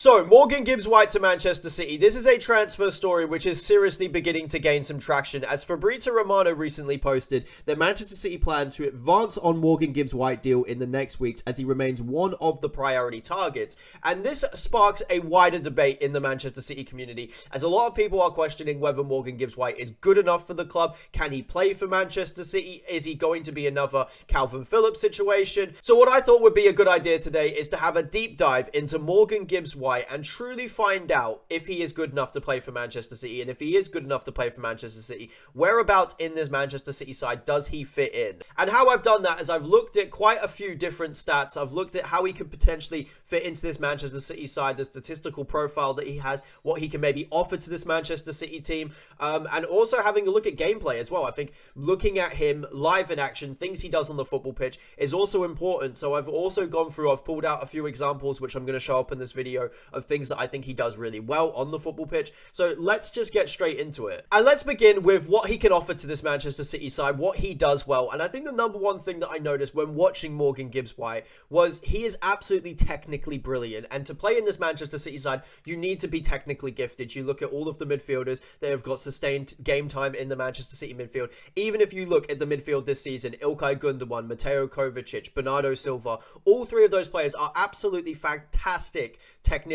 So, Morgan Gibbs-White to Manchester City. This is a transfer story which is seriously beginning to gain some traction, as Fabrizio Romano recently posted that Manchester City plan to advance on Morgan Gibbs-White deal in the next weeks as he remains one of the priority targets. And this sparks a wider debate in the Manchester City community, as a lot of people are questioning whether Morgan Gibbs-White is good enough for the club. Can he play for Manchester City? Is he going to be another Calvin Phillips situation? So what I thought would be a good idea today is to have a deep dive into Morgan Gibbs-White and truly find out if he is good enough to play for Manchester City. And if he is good enough to play for Manchester City, whereabouts in this Manchester City side does he fit in? And how I've done that is I've looked at quite a few different stats. I've looked at how he could potentially fit into this Manchester City side, the statistical profile that he has, what he can maybe offer to this Manchester City team, and also having a look at gameplay as well. I think looking at him live in action, things he does on the football pitch, is also important. So I've also gone through, I've pulled out a few examples which I'm going to show up in this video of things that I think he does really well on the football pitch. So let's just get straight into it. And let's begin with what he can offer to this Manchester City side, what he does well. And I think the number one thing that I noticed when watching Morgan Gibbs-White was he is absolutely technically brilliant. And to play in this Manchester City side, you need to be technically gifted. You look at all of the midfielders that have got sustained game time in the Manchester City midfield. Even if you look at the midfield this season, Ilkay Gundogan, Mateo Kovacic, Bernardo Silva, all three of those players are absolutely fantastic technicians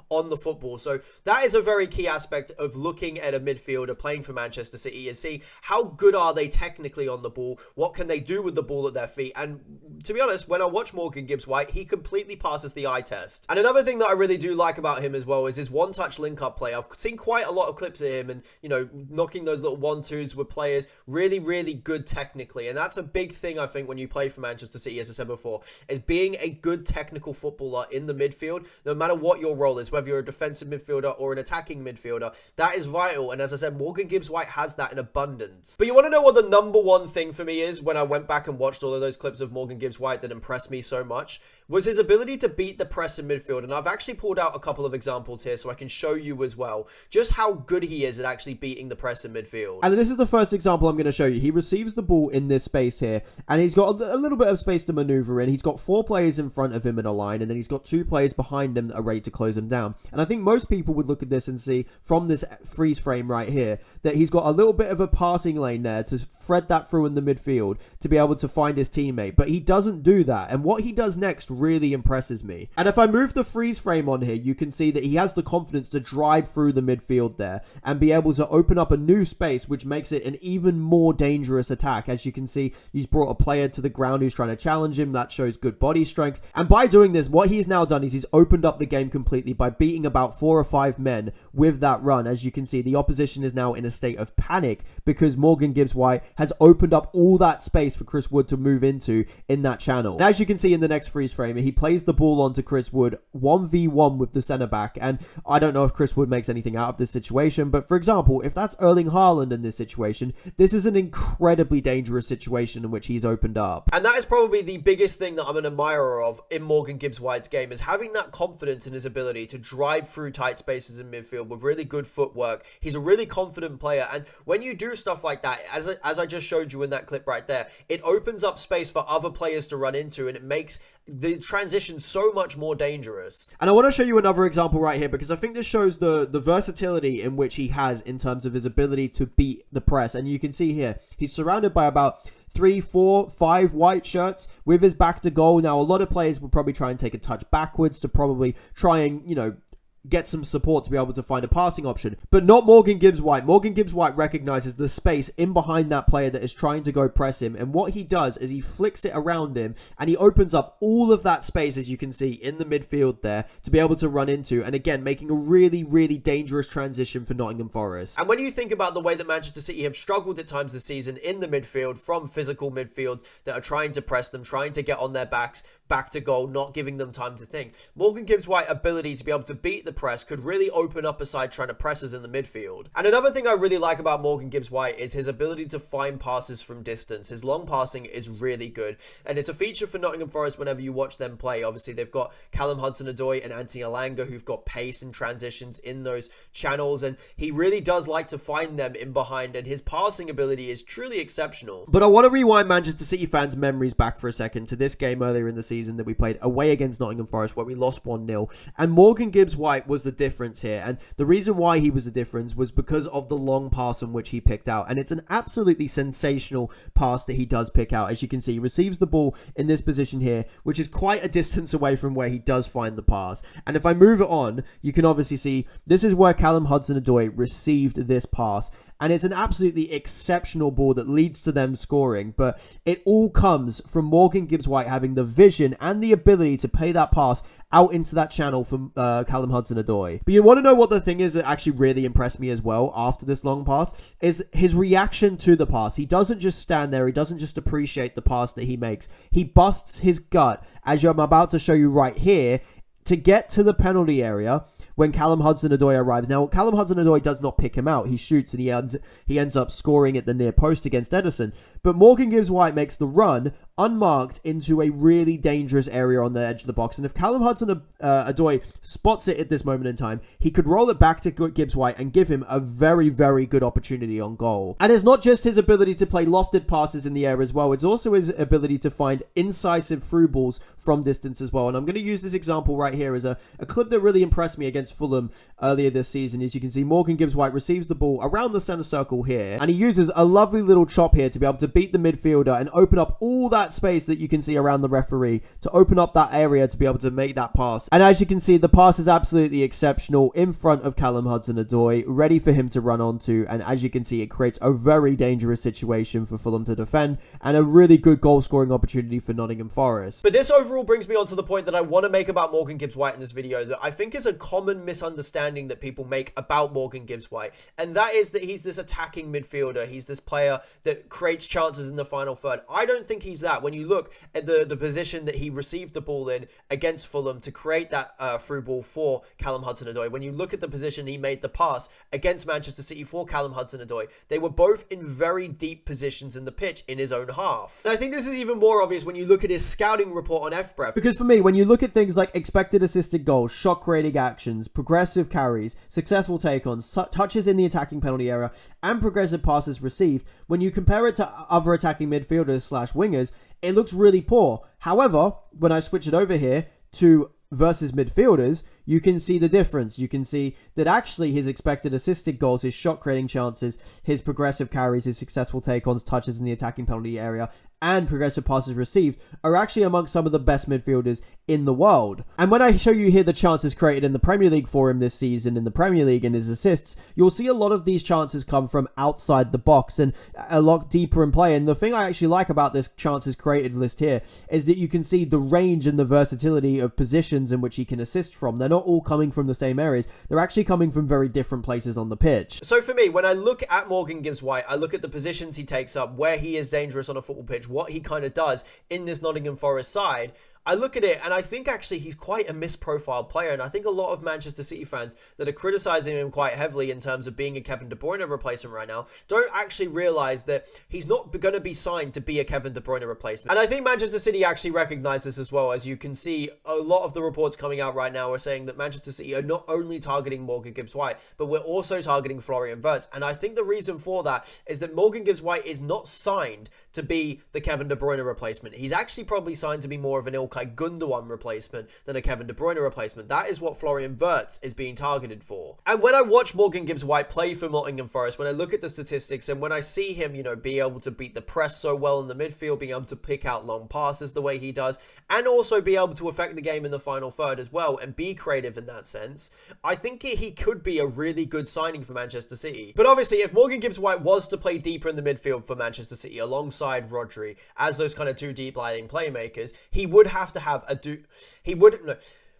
on the football. So that is a very key aspect of looking at a midfielder playing for Manchester City, is see how good are they technically on the ball, what can they do with the ball at their feet. And to be honest, when I watch Morgan Gibbs-White, he completely passes the eye test. And another thing that I really do like about him as well is his one-touch link-up play. I've seen quite a lot of clips of him and, you know, knocking those little 1-2s with players, really, really good technically. And that's a big thing, I think, when you play for Manchester City, as I said before, is being a good technical footballer in the midfield, no matter what your role is, whether you're a defensive midfielder or an attacking midfielder. That is vital. And as I said, Morgan Gibbs-White has that in abundance. But you want to know what the number one thing for me is when I went back and watched all of those clips of Morgan Gibbs-White that impressed me so much? Was his ability to beat the press in midfield. And I've actually pulled out a couple of examples here so I can show you as well just how good he is at actually beating the press in midfield. And this is the first example I'm going to show you. He receives the ball in this space here, and he's got a little bit of space to maneuver in. He's got 4 players in front of him in a line, and then he's got 2 players behind him that are ready to close him down. And I think most people would look at this and see from this freeze frame right here that he's got a little bit of a passing lane there to thread that through in the midfield to be able to find his teammate. But he doesn't do that. And what he does next really impresses me. And if I move the freeze frame on here, you can see that he has the confidence to drive through the midfield there and be able to open up a new space, which makes it an even more dangerous attack. As you can see, he's brought a player to the ground who's trying to challenge him. That shows good body strength. And by doing this, what he's now done is he's opened up the game completely by beating about 4 or 5 men with that run. As you can see, the opposition is now in a state of panic because Morgan Gibbs-White has opened up all that space for Chris Wood to move into in that channel. And as you can see in the next freeze frame, he plays the ball onto Chris Wood 1v1 with the centre back. And I don't know if Chris Wood makes anything out of this situation, but for example, if that's Erling Haaland in this situation, this is an incredibly dangerous situation in which he's opened up. And that is probably the biggest thing that I'm an admirer of in Morgan Gibbs-White's game, is having that confidence in his ability to drive through tight spaces in midfield with really good footwork. He's a really confident player, and when you do stuff like that, as I just showed you in that clip right there, it opens up space for other players to run into, and it makes the transition so much more dangerous. And I want to show you another example right here, because I think this shows the versatility in which he has in terms of his ability to beat the press. And you can see here, he's surrounded by about 3, 4, 5 white shirts with his back to goal. Now, a lot of players will probably try and take a touch backwards to probably try and, you know, get some support to be able to find a passing option, but not Morgan Gibbs-White. Morgan Gibbs-White recognizes the space in behind that player that is trying to go press him, and what he does is he flicks it around him and he opens up all of that space, as you can see in the midfield there, to be able to run into, and again making a really, really dangerous transition for Nottingham Forest. And when you think about the way that Manchester City have struggled at times this season in the midfield, from physical midfields that are trying to press them, trying to get on their backs, back to goal, not giving them time to think, Morgan Gibbs-White's ability to be able to beat the press could really open up a side trying to press us in the midfield. And another thing I really like about Morgan Gibbs-White is his ability to find passes from distance. His long passing is really good, and it's a feature for Nottingham Forest whenever you watch them play. Obviously, they've got Callum Hudson-Odoi and Anthony Elanga who've got pace and transitions in those channels, and he really does like to find them in behind, and his passing ability is truly exceptional. But I want to rewind Manchester City fans' memories back for a second to this game earlier in the season season that we played away against Nottingham Forest, where we lost 1-0. And Morgan Gibbs-White was the difference here. And the reason why he was the difference was because of the long pass in which he picked out. And it's an absolutely sensational pass that he does pick out. As you can see, he receives the ball in this position here, which is quite a distance away from where he does find the pass. And if I move it on, you can obviously see this is where Callum Hudson-Odoi received this pass. And it's an absolutely exceptional ball that leads to them scoring. But it all comes from Morgan Gibbs-White having the vision and the ability to play that pass out into that channel from Callum Hudson-Odoi. But you want to know what the thing is that actually really impressed me as well after this long pass? Is his reaction to the pass. He doesn't just stand there. He doesn't just appreciate the pass that he makes. He busts his gut, as I'm about to show you right here, to get to the penalty area when Callum Hudson-Odoi arrives. Now, Callum Hudson-Odoi does not pick him out. He shoots and he ends up scoring at the near post against Ederson. But Morgan Gibbs-White makes the run unmarked into a really dangerous area on the edge of the box. And if Callum Hudson-Odoi spots it at this moment in time, he could roll it back to Gibbs-White and give him a very, very good opportunity on goal. And it's not just his ability to play lofted passes in the air as well. It's also his ability to find incisive through balls from distance as well. And I'm going to use this example right here as a clip that really impressed me against Fulham earlier this season. As you can see, Morgan Gibbs-White receives the ball around the center circle here, and he uses a lovely little chop here to be able to beat the midfielder and open up all that space that you can see around the referee, to open up that area to be able to make that pass. And as you can see, the pass is absolutely exceptional in front of Callum Hudson-Odoi, ready for him to run onto. And as you can see, it creates a very dangerous situation for Fulham to defend and a really good goal scoring opportunity for Nottingham Forest. But this overall brings me on to the point that I want to make about Morgan Gibbs-White in this video, that I think is a common misunderstanding that people make about Morgan Gibbs-White, and that is that he's this attacking midfielder. He's this player that creates chances in the final third. I don't think he's that. When you look at the position that he received the ball in against Fulham to create that through ball for Callum Hudson-Odoi, when you look at the position he made the pass against Manchester City for Callum Hudson-Odoi, they were both in very deep positions in the pitch in his own half. And I think this is even more obvious when you look at his scouting report on FBref. Because for me, when you look at things like expected assisted goals, shot creating actions, progressive carries, successful take-ons, touches in the attacking penalty area, and progressive passes received, when you compare it to other attacking midfielders / wingers, it looks really poor. However, when I switch it over here to versus midfielders, you can see the difference. You can see that actually his expected assisted goals, his shot creating chances, his progressive carries, his successful take-ons, touches in the attacking penalty area, and progressive passes received are actually amongst some of the best midfielders in the world. And when I show you here the chances created in the Premier League for him this season, in the Premier League and his assists, you'll see a lot of these chances come from outside the box and a lot deeper in play. And the thing I actually like about this chances created list here is that you can see the range and the versatility of positions in which he can assist from. They're not all coming from the same areas. They're actually coming from very different places on the pitch. So for me, when I look at Morgan Gibbs-White, I look at the positions he takes up, where he is dangerous on a football pitch, what he kind of does in this Nottingham Forest side. I look at it and I think actually he's quite a misprofiled player, and I think a lot of Manchester City fans that are criticising him quite heavily in terms of being a Kevin De Bruyne replacement right now don't actually realise that he's not going to be signed to be a Kevin De Bruyne replacement. And I think Manchester City actually recognise this as well. As you can see, a lot of the reports coming out right now are saying that Manchester City are not only targeting Morgan Gibbs-White, but we're also targeting Florian Wirtz. And I think the reason for that is that Morgan Gibbs-White is not signed to be the Kevin De Bruyne replacement. He's actually probably signed to be more of an Ilkay Gundogan replacement than a Kevin De Bruyne replacement. That is what Florian Wirtz is being targeted for. And when I watch Morgan Gibbs-White play for Nottingham Forest, when I look at the statistics and when I see him, you know, be able to beat the press so well in the midfield, being able to pick out long passes the way he does, and also be able to affect the game in the final third as well and be creative in that sense, I think he could be a really good signing for Manchester City. But obviously, if Morgan Gibbs-White was to play deeper in the midfield for Manchester City alongside Rodri as those kind of two deep lying playmakers, he would have to have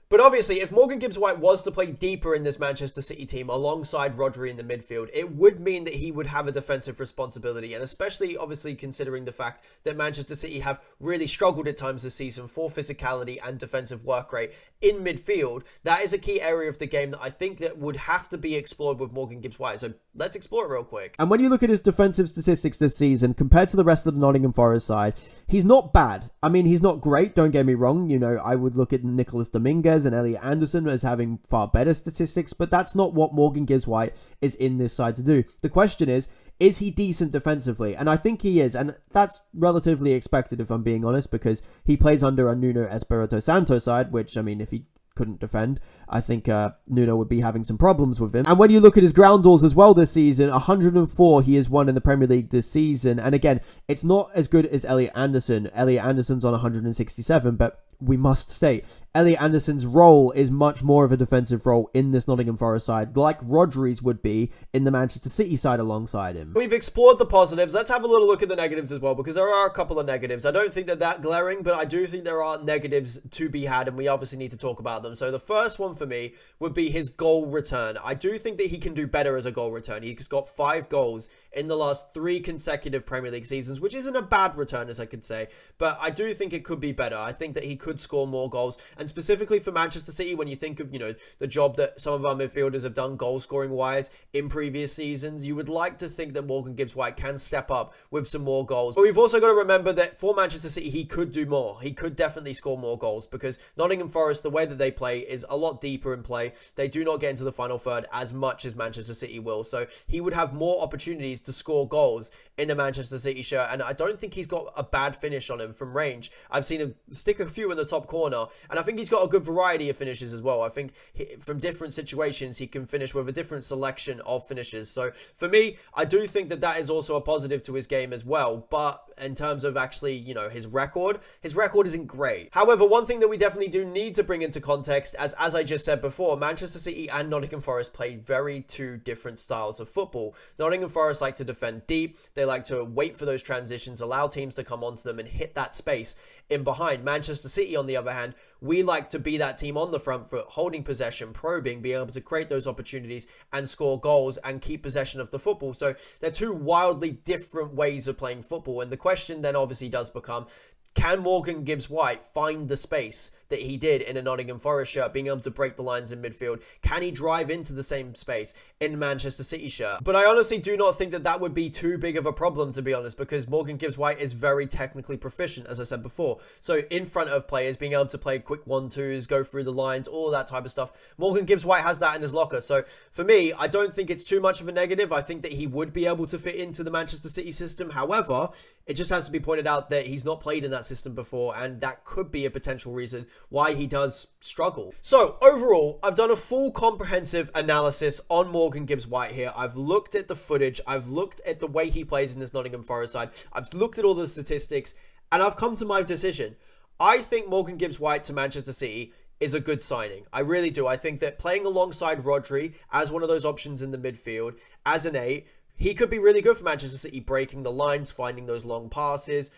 But obviously, if Morgan Gibbs-White was to play deeper in this Manchester City team alongside Rodri in the midfield, it would mean that he would have a defensive responsibility. And especially, obviously, considering the fact that Manchester City have really struggled at times this season for physicality and defensive work rate in midfield, that is a key area of the game that I think that would have to be explored with Morgan Gibbs-White. So let's explore it real quick. And when you look at his defensive statistics this season compared to the rest of the Nottingham Forest side, he's not bad. I mean, he's not great, don't get me wrong. You know, I would look at Nicholas Dominguez and Elliot Anderson as having far better statistics, but that's not what Morgan Gibbs-White is in this side to do. The question is is he decent defensively? And I think he is, and that's relatively expected if I'm being honest, because he plays under a Nuno Espirito Santo side, which, I mean, if he couldn't defend, I think Nuno would be having some problems with him. And when you look at his ground duels as well this season, 104 he has won in the Premier League this season. And again, it's not as good as Elliot Anderson. Elliot Anderson's on 167, but we must state, Elliot Anderson's role is much more of a defensive role in this Nottingham Forest side, like Rodri's would be in the Manchester City side alongside him. We've explored the positives. Let's have a little look at the negatives as well, because there are a couple of negatives. I don't think they're that glaring, but I do think there are negatives to be had, and we obviously need to talk about them. So the first one for me would be his goal return. I do think that he can do better as a goal return. He's got 5 goals in the last 3 consecutive Premier League seasons, which isn't a bad return, as I could say, but I do think it could be better. I think that he could score more goals, and specifically for Manchester City, when you think of, the job that some of our midfielders have done goal scoring wise in previous seasons, you would like to think that Morgan Gibbs-White can step up with some more goals. But we've also got to remember that for Manchester City, he could do more. He could definitely score more goals, because Nottingham Forest, the way that they play is a lot deeper in play. They do not get into the final third as much as Manchester City will, so he would have more opportunities to score goals in a Manchester City shirt, and I don't think he's got a bad finish on him from range. I've seen him stick a few in the top corner, and I think he's got a good variety of finishes as well. I think from different situations he can finish with a different selection of finishes. So for me, I do think that that is also a positive to his game as well. But in terms of actually, his record isn't great. However, one thing that we definitely do need to bring into context, as I just said before, Manchester City and Nottingham Forest play very two different styles of football. Nottingham Forest like to defend deep. They like to wait for those transitions, allow teams to come onto them and hit that space in behind. Manchester City, on the other hand, we like to be that team on the front foot, holding possession, probing, being able to create those opportunities and score goals and keep possession of the football. So they're two wildly different ways of playing football. And the question then obviously does become, can Morgan Gibbs-White find the space that he did in a Nottingham Forest shirt, being able to break the lines in midfield? Can he drive into the same space in Manchester City shirt? But I honestly do not think that that would be too big of a problem, to be honest, because Morgan Gibbs-White is very technically proficient, as I said before. So in front of players, being able to play quick 1-2s, go through the lines, all that type of stuff, Morgan Gibbs-White has that in his locker. So for me, I don't think it's too much of a negative. I think that he would be able to fit into the Manchester City system. However, it just has to be pointed out that he's not played in that system before, and that could be a potential reason why he does struggle. So overall, I've done a full comprehensive analysis on Morgan Gibbs-White here. I've looked at the footage, I've looked at the way he plays in this Nottingham Forest side, I've looked at all the statistics, and I've come to my decision. I think Morgan Gibbs-White to Manchester City is a good signing. I really do. I think that playing alongside Rodri as one of those options in the midfield, as an 8, he could be really good for Manchester City, breaking the lines, finding those long passes,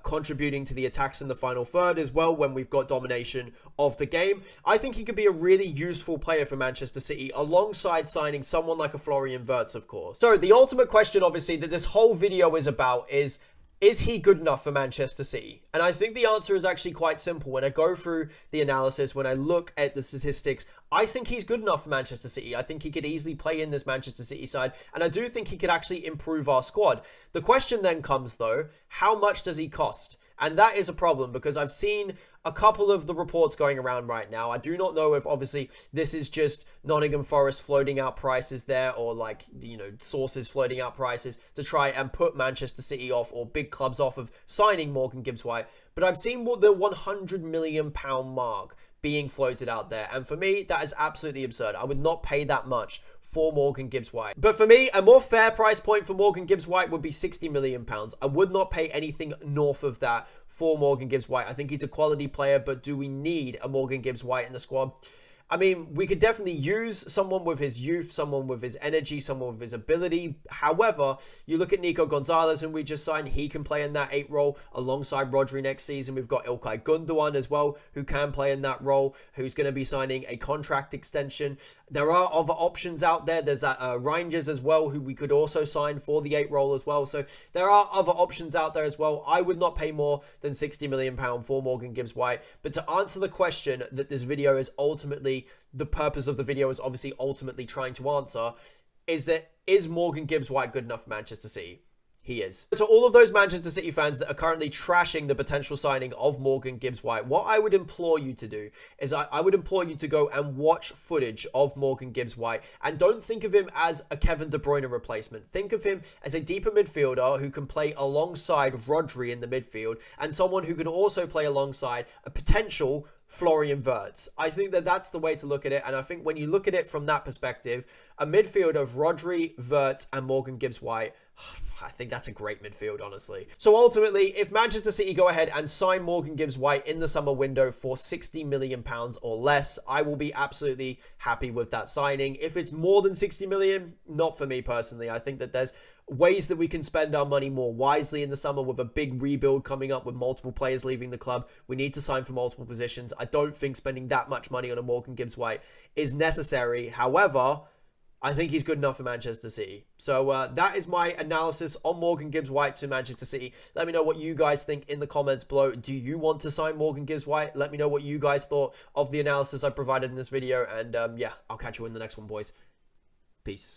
contributing to the attacks in the final third as well when we've got domination of the game. I think he could be a really useful player for Manchester City, alongside signing someone like a Florian Wirtz, of course. So the ultimate question, obviously, that this whole video is about is he good enough for Manchester City? And I think the answer is actually quite simple. When I go through the analysis, when I look at the statistics, I think he's good enough for Manchester City. I think he could easily play in this Manchester City side, and I do think he could actually improve our squad. The question then comes, though, how much does he cost? And that is a problem, because I've seen a couple of the reports going around right now. I do not know if obviously this is just Nottingham Forest floating out prices there, or sources floating out prices to try and put Manchester City off, or big clubs off of signing Morgan Gibbs-White. But I've seen the £100 million mark being floated out there, and for me that is absolutely absurd. I would not pay that much for Morgan Gibbs-White. But for me, a more fair price point for Morgan Gibbs-White would be £60 million. I would not pay anything north of that for Morgan Gibbs-White. I think he's a quality player, but do we need a Morgan Gibbs-White in the squad? I mean, we could definitely use someone with his youth, someone with his energy, someone with his ability. However, you look at Nico Gonzalez, whom we just signed. He can play in that 8 role alongside Rodri next season. We've got İlkay Gundogan as well, who can play in that role, who's going to be signing a contract extension. There are other options out there. There's that Rangers as well, who we could also sign for the 8 role as well. So there are other options out there as well. I would not pay more than £60 million for Morgan Gibbs-White. But to answer the question that this video is ultimately, the purpose of the video is obviously ultimately trying to answer, is Morgan Gibbs-White good enough for Manchester City? he is. To all of those Manchester City fans that are currently trashing the potential signing of Morgan Gibbs-White, what I would implore you to do is I would implore you to go and watch footage of Morgan Gibbs-White, and don't think of him as a Kevin De Bruyne replacement. Think of him as a deeper midfielder who can play alongside Rodri in the midfield, and someone who can also play alongside a potential Florian Wirtz. I think that that's the way to look at it, and I think when you look at it from that perspective, a midfield of Rodri, Wirtz, and Morgan Gibbs-White, I think that's a great midfield, honestly. So ultimately, if Manchester City go ahead and sign Morgan Gibbs-White in the summer window for £60 million or less, I will be absolutely happy with that signing. If it's more than 60 million, not for me personally. I think that there's ways that we can spend our money more wisely in the summer with a big rebuild coming up with multiple players leaving the club. We need to sign for multiple positions. I don't think spending that much money on a Morgan Gibbs-White is necessary. However, I think he's good enough for Manchester City. So that is my analysis on Morgan Gibbs-White to Manchester City. Let me know what you guys think in the comments below. Do you want to sign Morgan Gibbs-White? Let me know what you guys thought of the analysis I provided in this video. And yeah, I'll catch you in the next one, boys. Peace.